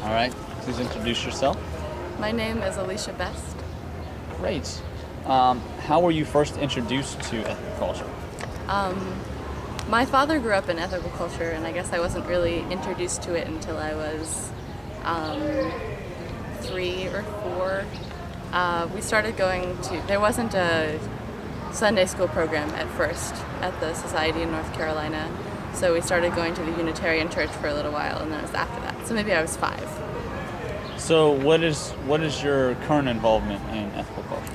All right, please introduce yourself. My name is Alicia Best. Great. How were you first introduced to ethical culture? My father grew up in ethical culture, and I guess I wasn't really introduced to it until I was 3 or 4. We started going to, there wasn't a Sunday school program at first at the Society in North Carolina, so we started going to the Unitarian Church for a little while, and then it was after that. So maybe I was 5. So what is your current involvement in ethical culture?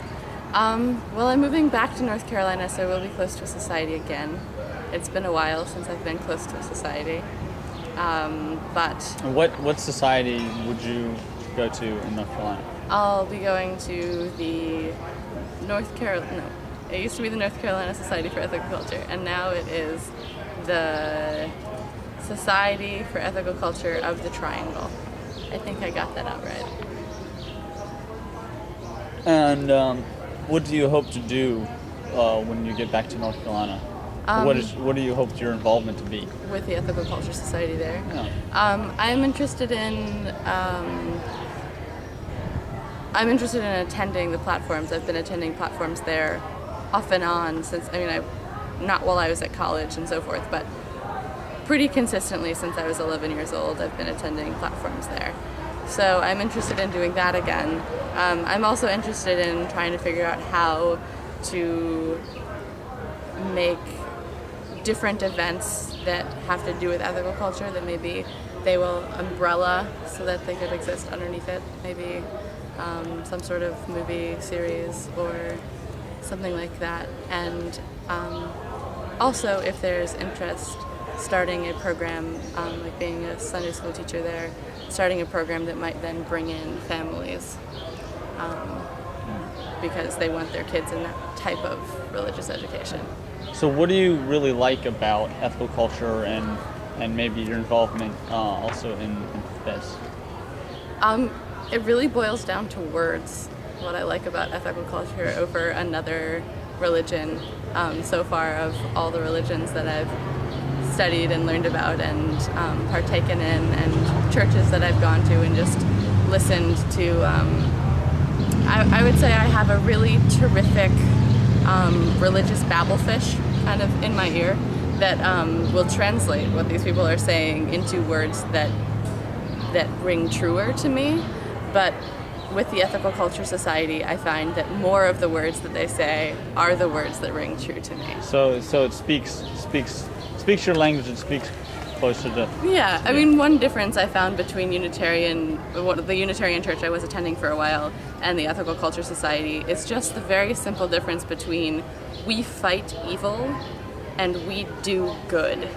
Well, I'm moving back to North Carolina, so we'll be close to a society again. It's been a while since I've been close to a society. But What society would you go to in North Carolina? I'll be going to the it used to be the North Carolina Society for Ethical Culture, and now it is the Society for Ethical Culture of the Triangle. I think I got that out right. And what do you hope to do when you get back to North Carolina? What do you hope your involvement to be? With the Ethical Culture Society there. Yeah. I'm interested in attending the platforms. I've been attending platforms there off and on since, not while I was at college and so forth, but pretty consistently since I was 11 years old. I've been attending platforms there. So I'm interested in doing that again. I'm also interested in trying to figure out how to make different events that have to do with ethical culture that maybe they will umbrella so that they could exist underneath it. Maybe some sort of movie series or something like that. And also, if there's interest, starting a program, like being a Sunday school teacher there, starting a program that might then bring in families because they want their kids in that type of religious education. So what do you really like about ethical culture and maybe your involvement also in FES? It really boils down to words, what I like about ethical culture over another religion so far of all the religions that I've studied and learned about and partaken in, and churches that I've gone to and just listened to. I would say I have a really terrific religious babblefish kind of in my ear that will translate what these people are saying into words that ring truer to me. But with the Ethical Culture Society, I find that more of the words that they say are the words that ring true to me. So it speaks your language and speaks closer to... Yeah, one difference I found between the Unitarian Church I was attending for a while and the Ethical Culture Society is just the very simple difference between we fight evil and we do good.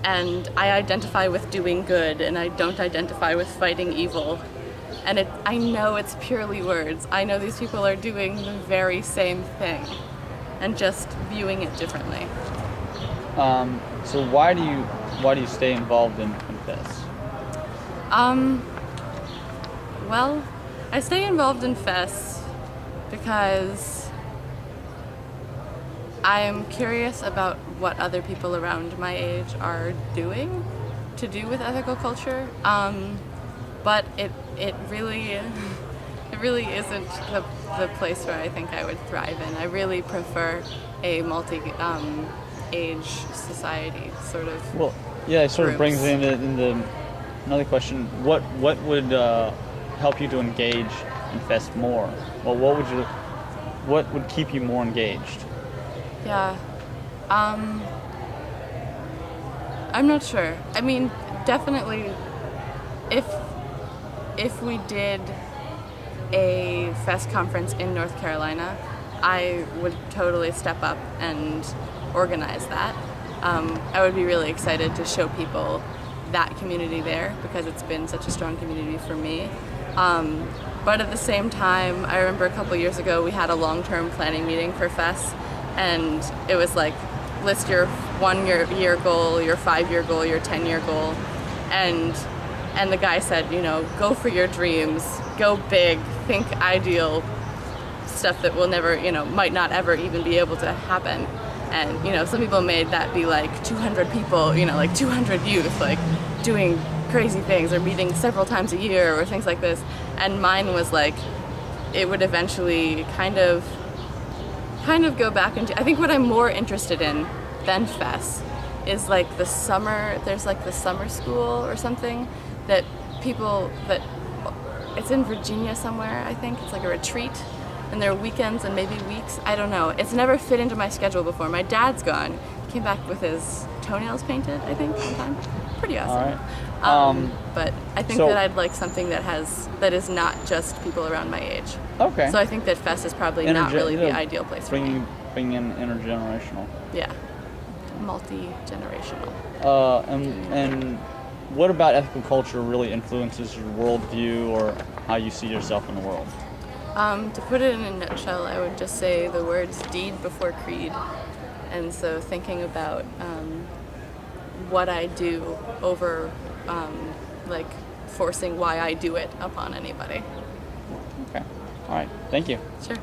And I identify with doing good, and I don't identify with fighting evil. And I know it's purely words. I know these people are doing the very same thing and just viewing it differently. So why do you stay involved in FES? Well, I stay involved in FES because I am curious about what other people around my age are doing to do with ethical culture. But it really isn't the place where I think I would thrive in. I really prefer a age society sort of. Well, yeah, it sort of brings into another question. What would help you to engage in FES more? Well, what would keep you more engaged? Yeah, I'm not sure. Definitely, if we did a FES conference in North Carolina, I would totally step up and organize that. I would be really excited to show people that community there because it's been such a strong community for me. But at the same time, I remember a couple years ago we had a long-term planning meeting for FES, and it was like, list your 1 year goal, your 5-year goal, your 10-year goal, and the guy said, go for your dreams, go big, think ideal, stuff that will never, might not ever even be able to happen. And, some people made that be like 200 people, like 200 youth, like doing crazy things or meeting several times a year or things like this. And mine was like, it would eventually kind of go back into, I think what I'm more interested in than FES is like the summer, there's like the summer school or something that it's in Virginia somewhere, I think. It's like a retreat, and there are weekends and maybe weeks. I don't know. It's never fit into my schedule before. My dad's gone. He came back with his toenails painted, I think, one time. Pretty awesome. All right. But I think so- that I'd like something that is not just people around my age. Okay. So I think that FES is probably not really the ideal place for me. Bring in intergenerational. Yeah. Multi-generational. And what about ethical culture really influences your worldview or how you see yourself in the world? To put it in a nutshell, I would just say the words deed before creed. And so thinking about what I do over like forcing why I do it upon anybody. Okay. All right. Thank you. Sure.